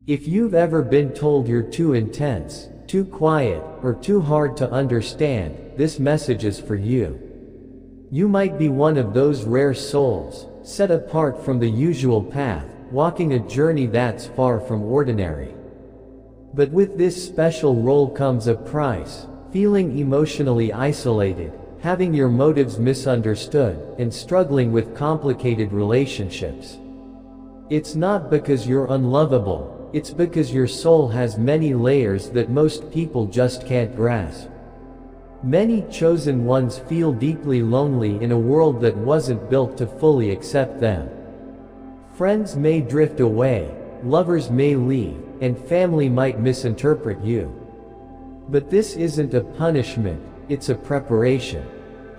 If you've ever been told you're too intense, too quiet, or too hard to understand, this message is for you. You might be one of those rare souls, set apart from the usual path, walking a journey that's far from ordinary. But with this special role comes a price: feeling emotionally isolated, having your motives misunderstood, and struggling with complicated relationships. It's not because you're unlovable, it's because your soul has many layers that most people just can't grasp. Many chosen ones feel deeply lonely in a world that wasn't built to fully accept them. Friends may drift away, lovers may leave, and family might misinterpret you. But this isn't a punishment, it's a preparation.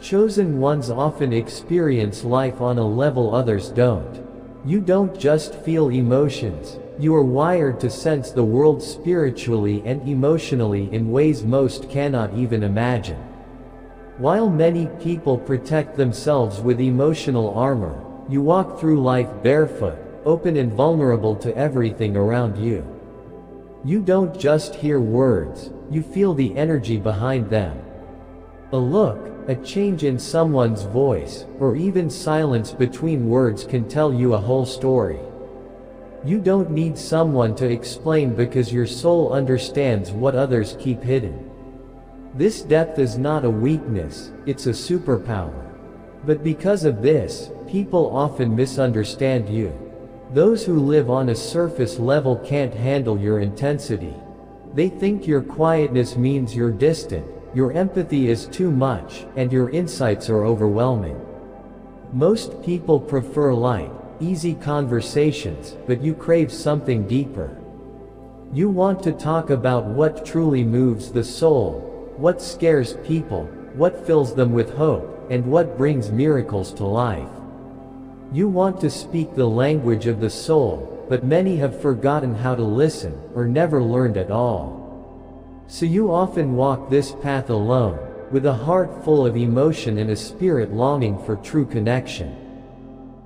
Chosen ones often experience life on a level others don't. You don't just feel emotions, you are wired to sense the world spiritually and emotionally in ways most cannot even imagine. While many people protect themselves with emotional armor, you walk through life barefoot, open and vulnerable to everything around you. You don't just hear words, you feel the energy behind them. A look, a change in someone's voice, or even silence between words can tell you a whole story. You don't need someone to explain because your soul understands what others keep hidden. This depth is not a weakness, it's a superpower. But because of this, people often misunderstand you. Those who live on a surface level can't handle your intensity. They think your quietness means you're distant, your empathy is too much, and your insights are overwhelming. Most people prefer light, easy conversations, but you crave something deeper. You want to talk about what truly moves the soul, what scares people, what fills them with hope, and what brings miracles to life. You want to speak the language of the soul, but many have forgotten how to listen, or never learned at all. So you often walk this path alone, with a heart full of emotion and a spirit longing for true connection.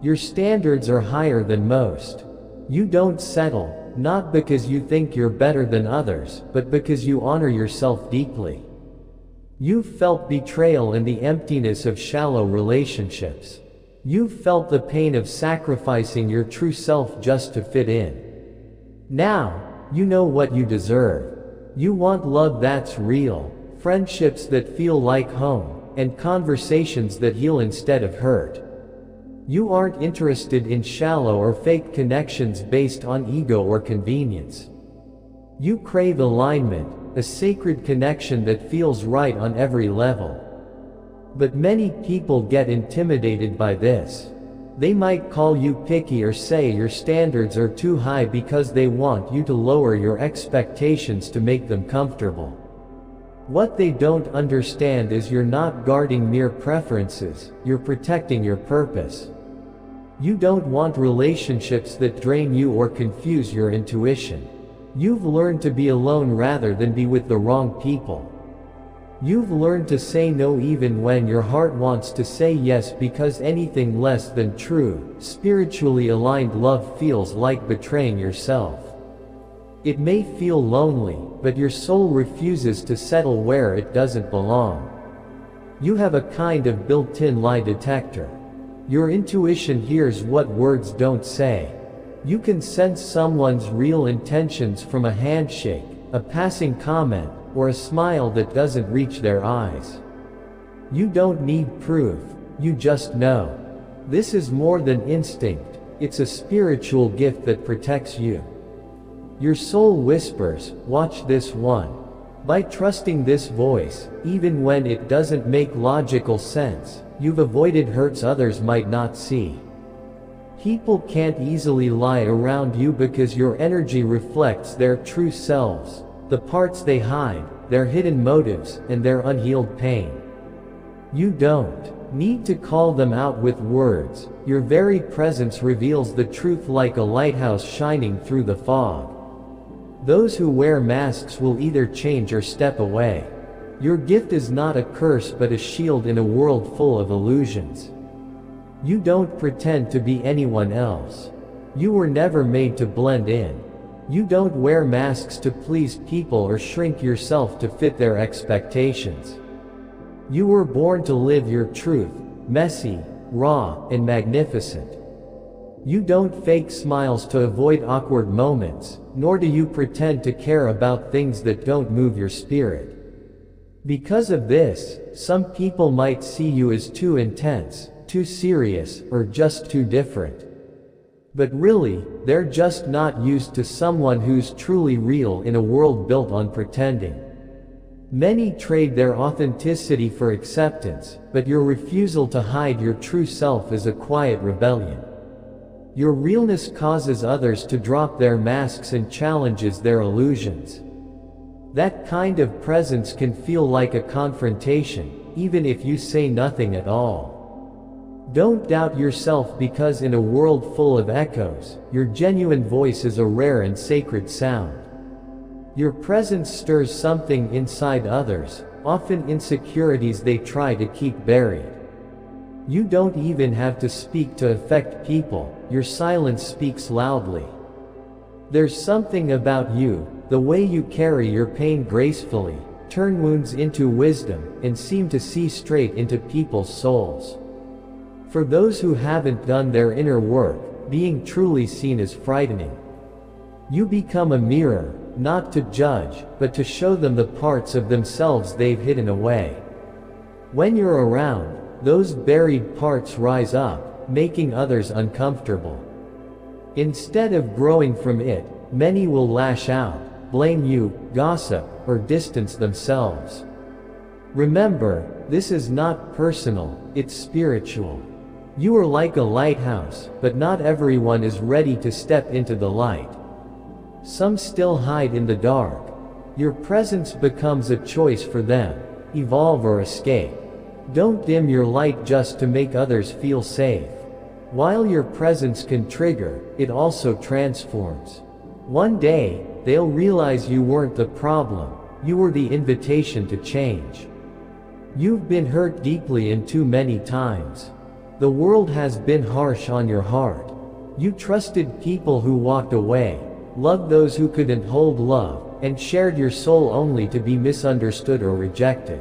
Your standards are higher than most. You don't settle, not because you think you're better than others, but because you honor yourself deeply. You've felt betrayal and the emptiness of shallow relationships. You've felt the pain of sacrificing your true self just to fit in. Now, you know what you deserve. You want love that's real, friendships that feel like home, and conversations that heal instead of hurt. You aren't interested in shallow or fake connections based on ego or convenience. You crave alignment, a sacred connection that feels right on every level. But many people get intimidated by this. They might call you picky or say your standards are too high because they want you to lower your expectations to make them comfortable. What they don't understand is you're not guarding mere preferences, you're protecting your purpose. You don't want relationships that drain you or confuse your intuition. You've learned to be alone rather than be with the wrong people. You've learned to say no even when your heart wants to say yes, because anything less than true, spiritually aligned love feels like betraying yourself. It may feel lonely, but your soul refuses to settle where it doesn't belong. You have a kind of built-in lie detector. Your intuition hears what words don't say. You can sense someone's real intentions from a handshake, a passing comment, or a smile that doesn't reach their eyes. You don't need proof, you just know. This is more than instinct, it's a spiritual gift that protects you. Your soul whispers, "Watch this one." By trusting this voice, even when it doesn't make logical sense, you've avoided hurts others might not see. People can't easily lie around you because your energy reflects their true selves, the parts they hide, their hidden motives, and their unhealed pain. You don't need to call them out with words, your very presence reveals the truth like a lighthouse shining through the fog. Those who wear masks will either change or step away. Your gift is not a curse but a shield in a world full of illusions. You don't pretend to be anyone else. You were never made to blend in. You don't wear masks to please people or shrink yourself to fit their expectations. You were born to live your truth, messy, raw, and magnificent. You don't fake smiles to avoid awkward moments, nor do you pretend to care about things that don't move your spirit. Because of this, some people might see you as too intense, too serious, or just too different. But really, they're just not used to someone who's truly real in a world built on pretending. Many trade their authenticity for acceptance, but your refusal to hide your true self is a quiet rebellion. Your realness causes others to drop their masks and challenges their illusions. That kind of presence can feel like a confrontation, even if you say nothing at all. Don't doubt yourself, because in a world full of echoes, your genuine voice is a rare and sacred sound. Your presence stirs something inside others, often insecurities they try to keep buried. You don't even have to speak to affect people, your silence speaks loudly. There's something about you, the way you carry your pain gracefully, turn wounds into wisdom, and seem to see straight into people's souls. For those who haven't done their inner work, being truly seen is frightening. You become a mirror, not to judge, but to show them the parts of themselves they've hidden away. When you're around, those buried parts rise up, making others uncomfortable. Instead of growing from it, many will lash out, blame you, gossip, or distance themselves. Remember, this is not personal, it's spiritual. You are like a lighthouse, but not everyone is ready to step into the light. Some still hide in the dark. Your presence becomes a choice for them: evolve or escape. Don't dim your light just to make others feel safe. While your presence can trigger, it also transforms. One day, they'll realize you weren't the problem, you were the invitation to change. You've been hurt deeply and too many times. The world has been harsh on your heart. You trusted people who walked away, loved those who couldn't hold love, and shared your soul only to be misunderstood or rejected.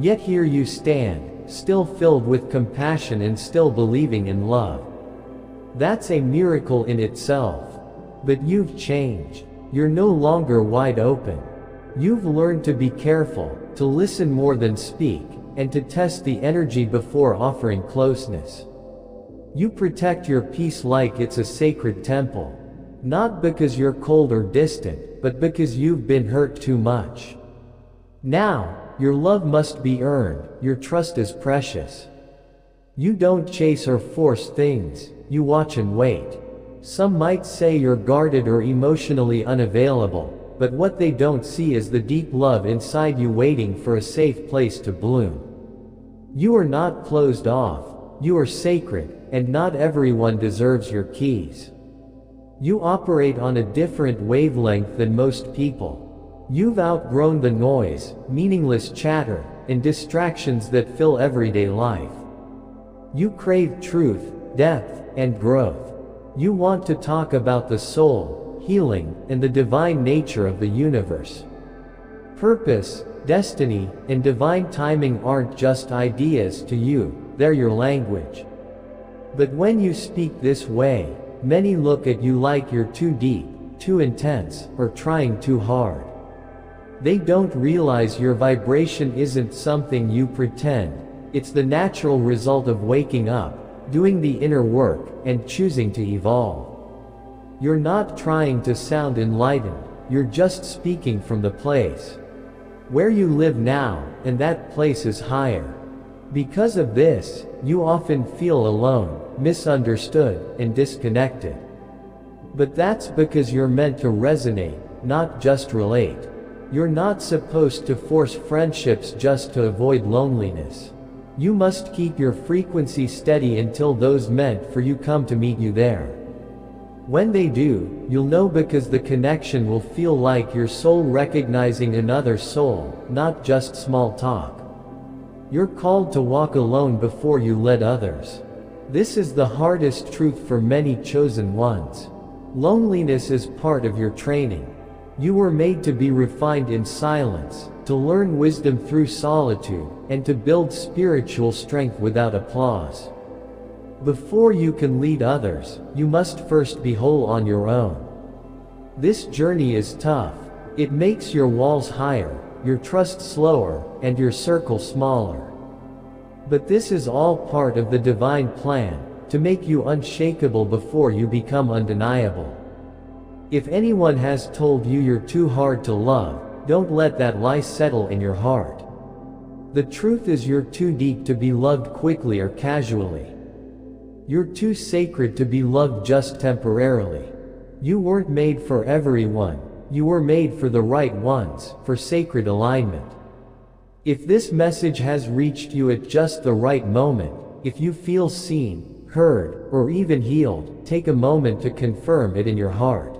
Yet here you stand, still filled with compassion and still believing in love. That's a miracle in itself. But you've changed. You're no longer wide open. You've learned to be careful, to listen more than speak, and to test the energy before offering closeness. You protect your peace like it's a sacred temple. Not because you're cold or distant, but because you've been hurt too much. Now, your love must be earned, your trust is precious. You don't chase or force things, you watch and wait. Some might say you're guarded or emotionally unavailable, but what they don't see is the deep love inside you waiting for a safe place to bloom. You are not closed off, you are sacred, and not everyone deserves your keys. You operate on a different wavelength than most people. You've outgrown the noise, meaningless chatter, and distractions that fill everyday life. You crave truth, depth, and growth. You want to talk about the soul, healing, and the divine nature of the universe. Purpose, destiny, and divine timing aren't just ideas to you, they're your language. But when you speak this way, many look at you like you're too deep, too intense, or trying too hard. They don't realize your vibration isn't something you pretend, it's the natural result of waking up, doing the inner work, and choosing to evolve. You're not trying to sound enlightened, you're just speaking from the place where you live now, and that place is higher. Because of this, you often feel alone, misunderstood, and disconnected. But that's because you're meant to resonate, not just relate. You're not supposed to force friendships just to avoid loneliness. You must keep your frequency steady until those meant for you come to meet you there. When they do, you'll know, because the connection will feel like your soul recognizing another soul, not just small talk. You're called to walk alone before you let others. This is the hardest truth for many chosen ones. Loneliness is part of your training. You were made to be refined in silence, to learn wisdom through solitude, and to build spiritual strength without applause. Before you can lead others, you must first be whole on your own. This journey is tough. It makes your walls higher, your trust slower, and your circle smaller. But this is all part of the divine plan, to make you unshakable before you become undeniable. If anyone has told you you're too hard to love, don't let that lie settle in your heart. The truth is you're too deep to be loved quickly or casually. You're too sacred to be loved just temporarily. You weren't made for everyone. You were made for the right ones, for sacred alignment. If this message has reached you at just the right moment, if you feel seen, heard, or even healed, take a moment to confirm it in your heart.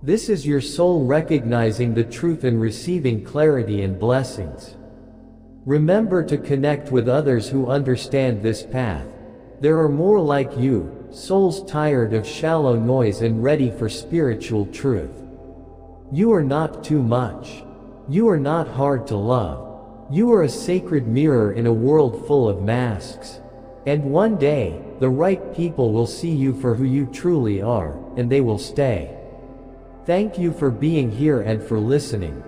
This is your soul recognizing the truth and receiving clarity and blessings. Remember to connect with others who understand this path. There are more like you, souls tired of shallow noise and ready for spiritual truth. You are not too much. You are not hard to love. You are a sacred mirror in a world full of masks. And one day, the right people will see you for who you truly are, and they will stay. Thank you for being here and for listening.